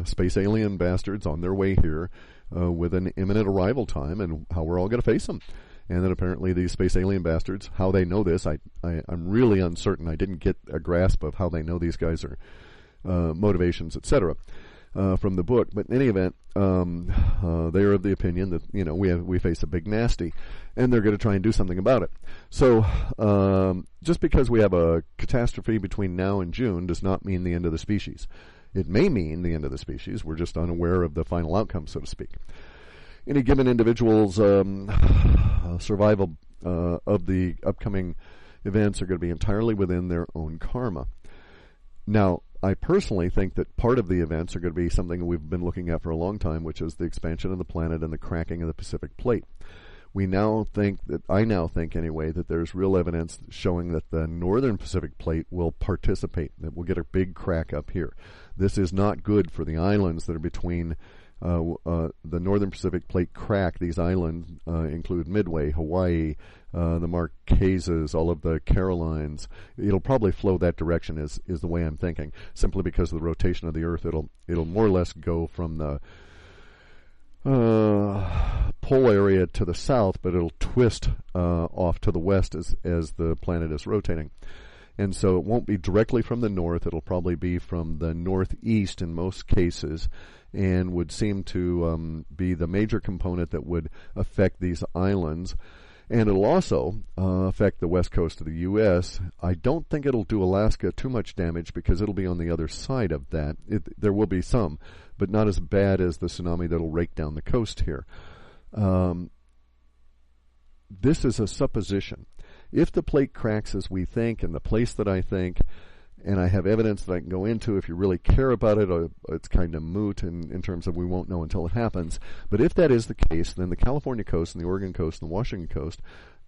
space alien bastards on their way here with an imminent arrival time, and how we're all going to face them. And then apparently these space alien bastards, how they know this, I'm really uncertain. I didn't get a grasp of how they know these guys are motivations, etc. From the book. But in any event, they're of the opinion that, you know, we face a big nasty, and they're going to try and do something about it. So just because we have a catastrophe between now and June does not mean the end of the species. It may mean the end of the species. We're just unaware of the final outcome, so to speak. Any given individual's survival of the upcoming events are going to be entirely within their own karma. Now, I personally think that part of the events are going to be something we've been looking at for a long time, which is the expansion of the planet and the cracking of the Pacific Plate. I now think anyway, that there's real evidence showing that the northern Pacific Plate will participate, that we'll get a big crack up here. This is not good for the islands that are between the northern Pacific Plate crack. These islands include Midway, Hawaii, the Marquesas, all of the Carolines. It'll probably flow that direction is the way I'm thinking, simply because of the rotation of the Earth. It'll more or less go from the pole area to the south, but it'll twist off to the west as the planet is rotating. And so it won't be directly from the north. It'll probably be from the northeast in most cases, and would seem to be the major component that would affect these islands. And it'll also affect the west coast of the U.S. I don't think it'll do Alaska too much damage, because it'll be on the other side of that. There will be some, but not as bad as the tsunami that'll rake down the coast here. This is a supposition. If the plate cracks as we think, in the place that I think, and I have evidence that I can go into, if you really care about it, it's kind of moot in terms of we won't know until it happens. But if that is the case, then the California coast and the Oregon coast and the Washington coast,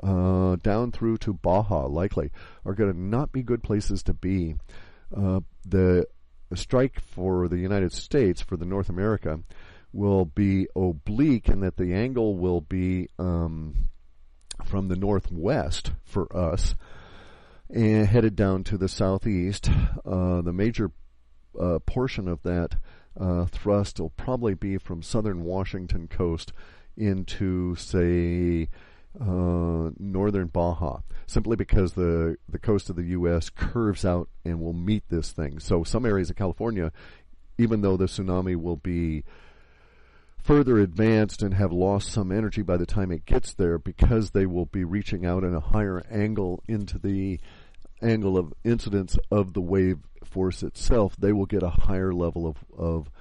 down through to Baja, likely, are going to not be good places to be. The strike for the United States, for the North America, will be oblique, in that the angle will be from the northwest for us, and headed down to the southeast. The major portion of that thrust will probably be from southern Washington coast into, say, northern Baja, simply because the coast of the U.S. curves out and will meet this thing. So some areas of California, even though the tsunami will be further advanced and have lost some energy by the time it gets there, because they will be reaching out in a higher angle into the angle of incidence of the wave force itself, they will get a higher level of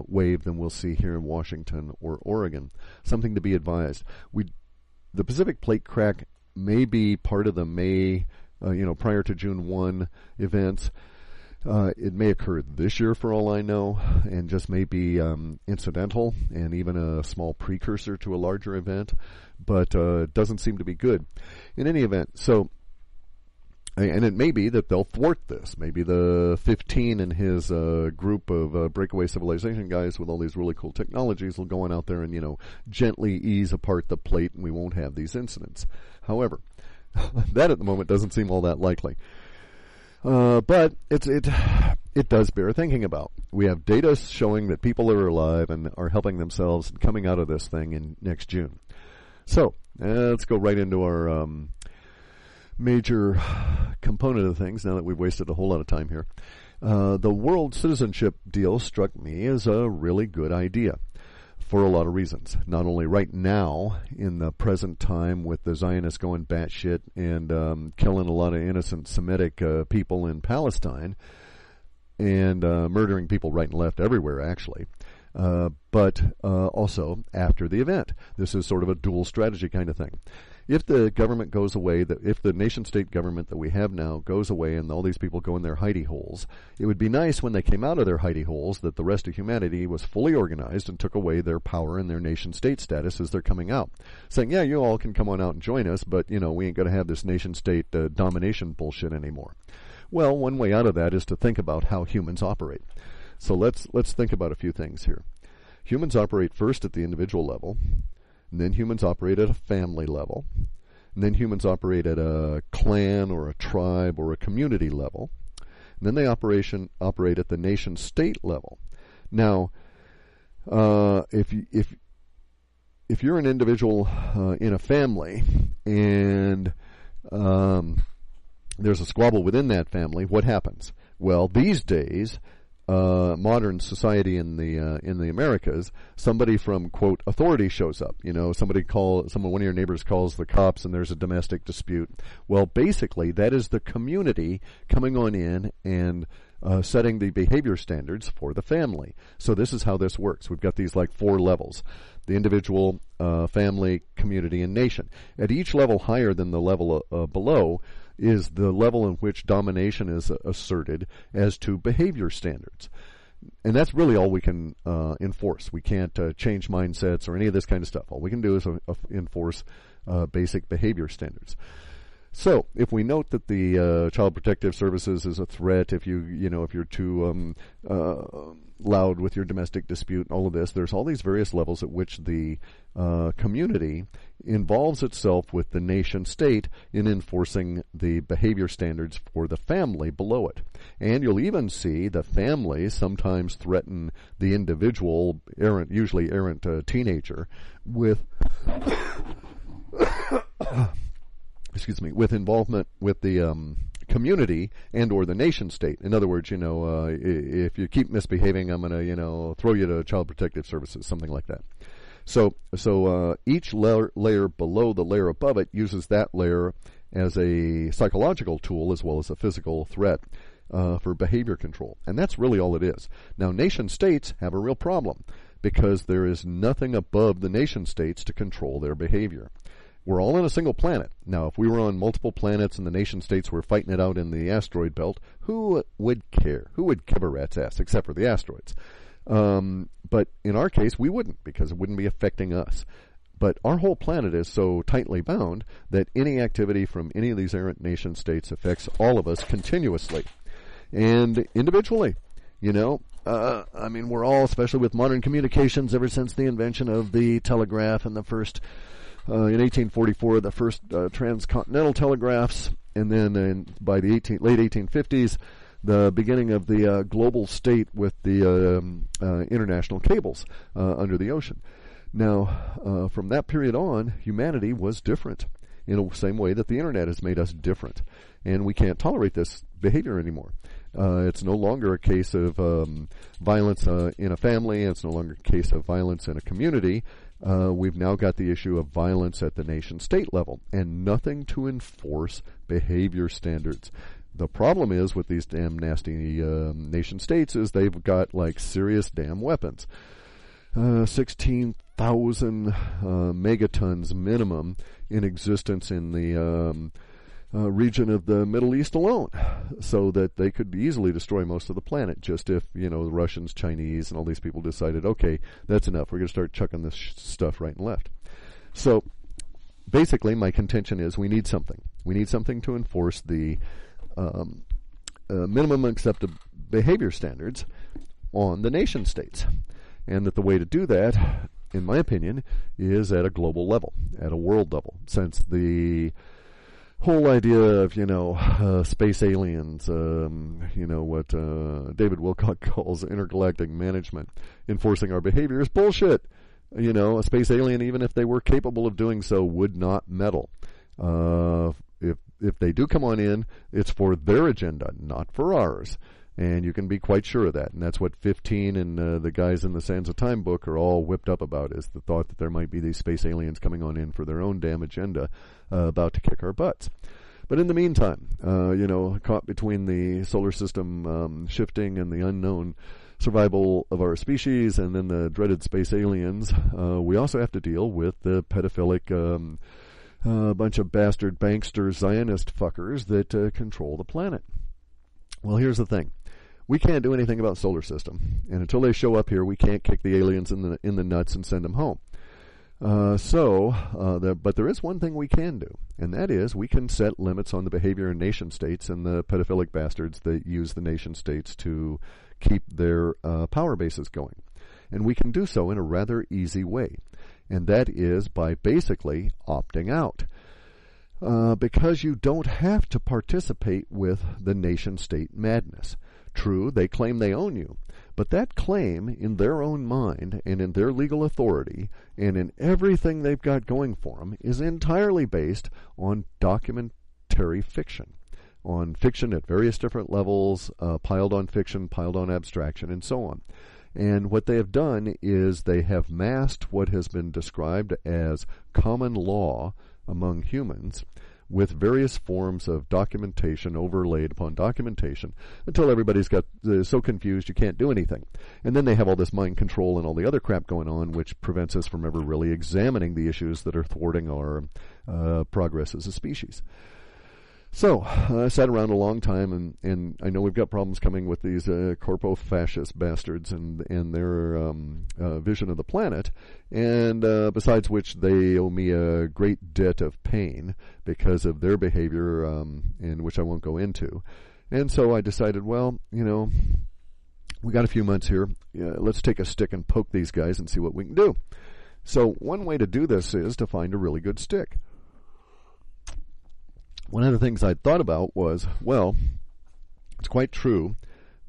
wave than we'll see here in Washington or Oregon. Something to be advised. The Pacific Plate crack may be part of the May, prior to June 1 events. It may occur this year for all I know, and just may be incidental and even a small precursor to a larger event, but it doesn't seem to be good. In any event, and it may be that they'll thwart this. Maybe the 15 and his group of breakaway civilization guys with all these really cool technologies will go on out there and, gently ease apart the plate, and we won't have these incidents. However, that at the moment doesn't seem all that likely. But it does bear thinking about. We have data showing that people are alive and are helping themselves and coming out of this thing in next June. So let's go right into our major component of things, now that we've wasted a whole lot of time here. The world citizenship deal struck me as a really good idea for a lot of reasons. Not only right now, in the present time, with the Zionists going batshit and killing a lot of innocent Semitic people in Palestine, and murdering people right and left everywhere, actually, but also after the event. This is sort of a dual strategy kind of thing. If the government goes away, if the nation-state government that we have now goes away and all these people go in their hidey holes, it would be nice when they came out of their hidey holes that the rest of humanity was fully organized and took away their power and their nation-state status as they're coming out, saying, yeah, you all can come on out and join us, but, we ain't going to have this nation-state domination bullshit anymore. Well, one way out of that is to think about how humans operate. So let's think about a few things here. Humans operate first at the individual level, and then humans operate at a family level, and then humans operate at a clan or a tribe or a community level, and And then they operate at the nation-state level. Now, if you're an individual in a family and there's a squabble within that family, what happens? Well, these days, modern society in the Americas, somebody from quote authority shows up. One of your neighbors calls the cops, and there's a domestic dispute. Well, basically, that is the community coming on in and setting the behavior standards for the family. So this is how this works. We've got these like 4 levels: the individual, family, community, and nation. At each level higher than the level below is the level in which domination is asserted as to behavior standards. And that's really all we can enforce. We can't change mindsets or any of this kind of stuff. All we can do is enforce basic behavior standards. So, if we note that the Child Protective Services is a threat, if you're too loud with your domestic dispute and all of this, there's all these various levels at which the community involves itself with the nation state in enforcing the behavior standards for the family below it. And you'll even see the family sometimes threaten the individual, usually errant teenager, with with involvement with the community and or the nation state. In other words, if you keep misbehaving, I'm going to, throw you to Child Protective Services, something like that. So each layer below the layer above it uses that layer as a psychological tool as well as a physical threat for behavior control. And that's really all it is. Now, nation states have a real problem because there is nothing above the nation states to control their behavior. We're all on a single planet. Now, if we were on multiple planets and the nation states were fighting it out in the asteroid belt, who would care? Who would give a rat's ass except for the asteroids? But in our case, we wouldn't, because it wouldn't be affecting us. But our whole planet is so tightly bound that any activity from any of these errant nation states affects all of us continuously and individually. We're all, especially with modern communications, ever since the invention of the telegraph and the first in 1844, the first transcontinental telegraphs, and then by the late 1850s, the beginning of the global state with the international cables under the ocean. Now, from that period on, humanity was different in the same way that the internet has made us different. And we can't tolerate this behavior anymore. It's no longer a case of violence in a family. It's no longer a case of violence in a community. We've now got the issue of violence at the nation-state level, and nothing to enforce behavior standards. The problem is with these damn nasty nation-states is they've got like serious damn weapons. 16,000 megatons minimum in existence in the region of the Middle East alone, so that they could easily destroy most of the planet just if, the Russians, Chinese, and all these people decided, okay, that's enough. We're going to start chucking this stuff right and left. So basically my contention is we need something. We need something to enforce the minimum accepted behavior standards on the nation states. And that the way to do that, in my opinion, is at a global level, at a world level, since the whole idea of, space aliens, what David Wilcock calls intergalactic management, enforcing our behavior is bullshit. A space alien, even if they were capable of doing so, would not meddle. If they do come on in, it's for their agenda, not for ours. And you can be quite sure of that. And that's what 15 and the guys in the Sands of Time book are all whipped up about, is the thought that there might be these space aliens coming on in for their own damn agenda, about to kick our butts. But in the meantime, caught between the solar system shifting and the unknown survival of our species and then the dreaded space aliens, we also have to deal with the pedophilic bunch of bastard bankster Zionist fuckers that control the planet. Well, here's the thing. We can't do anything about solar system, and until they show up here, we can't kick the aliens in the nuts and send them home. But there is one thing we can do, and that is we can set limits on the behavior in nation states and the pedophilic bastards that use the nation states to keep their power bases going. And we can do so in a rather easy way, and that is by basically opting out. because you don't have to participate with the nation-state madness. True, they claim they own you, but that claim in their own mind and in their legal authority and in everything they've got going for them is entirely based on documentary fiction, on fiction at various different levels, piled on fiction, piled on abstraction, and so on. And what they have done is they have masked what has been described as common law among humans with various forms of documentation overlaid upon documentation until everybody's got so confused you can't do anything. And then they have all this mind control and all the other crap going on, which prevents us from ever really examining the issues that are thwarting our progress as a species. So, I sat around a long time, and I know we've got problems coming with these corpo-fascist bastards and their vision of the planet, and besides which they owe me a great debt of pain because of their behavior, in which I won't go into. And so I decided, well, you know, we got a few months here. Let's take a stick and poke these guys and see what we can do. So one way to do this is to find a really good stick. One of the things I'd thought about was, well, it's quite true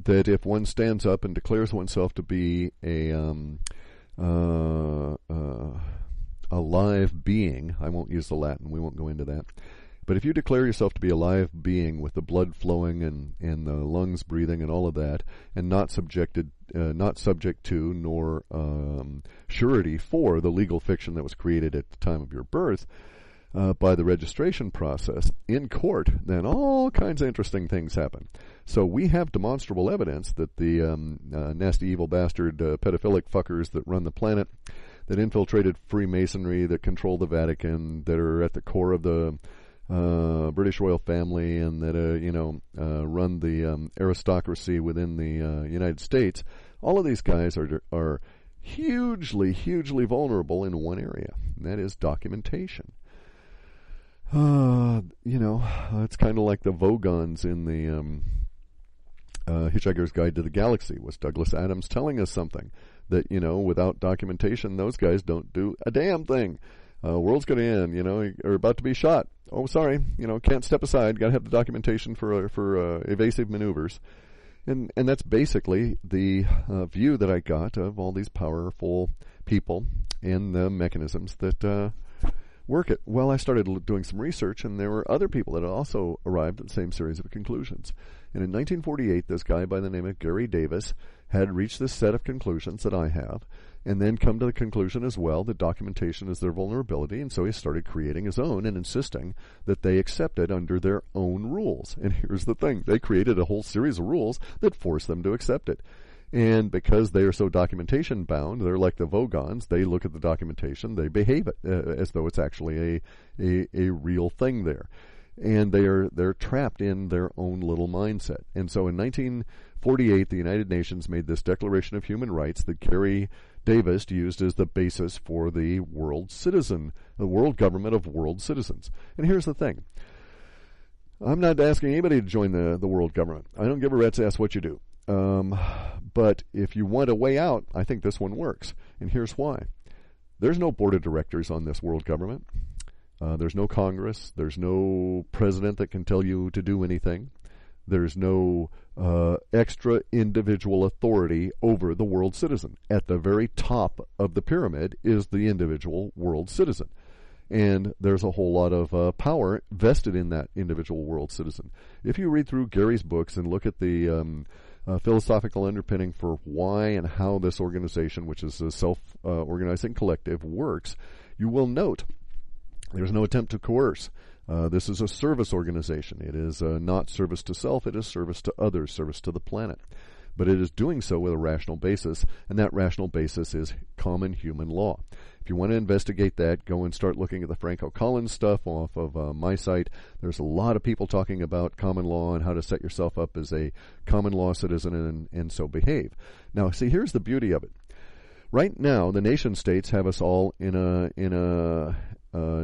that if one stands up and declares oneself to be a live being, I won't use the Latin, we won't go into that, but if you declare yourself to be a live being with the blood flowing and the lungs breathing and all of that, and not subject to nor surety for the legal fiction that was created at the time of your birth, by the registration process in court, then all kinds of interesting things happen. So we have demonstrable evidence that the nasty, evil bastard pedophilic fuckers that run the planet, that infiltrated Freemasonry, that control the Vatican, that are at the core of the British royal family, and that run the aristocracy within the United States, all of these guys are hugely, hugely vulnerable in one area, and that is documentation. It's kind of like the Vogons in the Hitchhiker's Guide to the Galaxy. Was Douglas Adams telling us something that, without documentation, those guys don't do a damn thing. World's going to end, are about to be shot. Oh, sorry, can't step aside. Got to have the documentation for evasive maneuvers. And that's basically the view that I got of all these powerful people and the mechanisms that work it. Well, I started doing some research, and there were other people that had also arrived at the same series of conclusions. And in 1948, this guy by the name of Gary Davis had reached this set of conclusions that I have, and then come to the conclusion as well that documentation is their vulnerability, and so he started creating his own and insisting that they accept it under their own rules. And here's the thing. They created a whole series of rules that forced them to accept it. And because they are so documentation bound, they're like the Vogons. They look at the documentation, they behave it as though it's actually a real thing there, and they're trapped in their own little mindset. And so in 1948, the United Nations made this Declaration of Human Rights that Gary Davis used as the basis for the world government of world citizens. And here's the thing. I'm not asking anybody to join the world government. I don't give a rat's ass what you do. But if you want a way out, I think this one works. And here's why. There's no board of directors on this world government. There's no Congress. There's no president that can tell you to do anything. There's no extra individual authority over the world citizen. At the very top of the pyramid is the individual world citizen. And there's a whole lot of power vested in that individual world citizen. If you read through Gary's books and look at the philosophical underpinning for why and how this organization, which is a self-organizing collective, works, you will note there's no attempt to coerce. This is a service organization. It is not service to self. It is service to others, service to the planet. But it is doing so with a rational basis, and that rational basis is common human law. If you want to investigate that, go and start looking at the Franco Collins stuff off of my site. There's a lot of people talking about common law and how to set yourself up as a common law citizen and so behave. Now, see, here's the beauty of it. Right now, the nation states have us all in a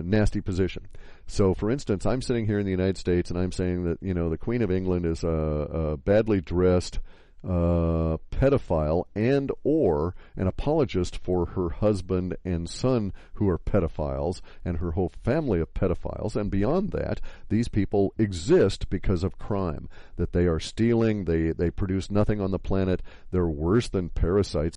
nasty position. So, for instance, I'm sitting here in the United States, and I'm saying that the Queen of England is a badly dressed, pedophile and or an apologist for her husband and son who are pedophiles and her whole family of pedophiles. And beyond that, these people exist because of crime, that they are stealing, they produce nothing on the planet, they're worse than parasites.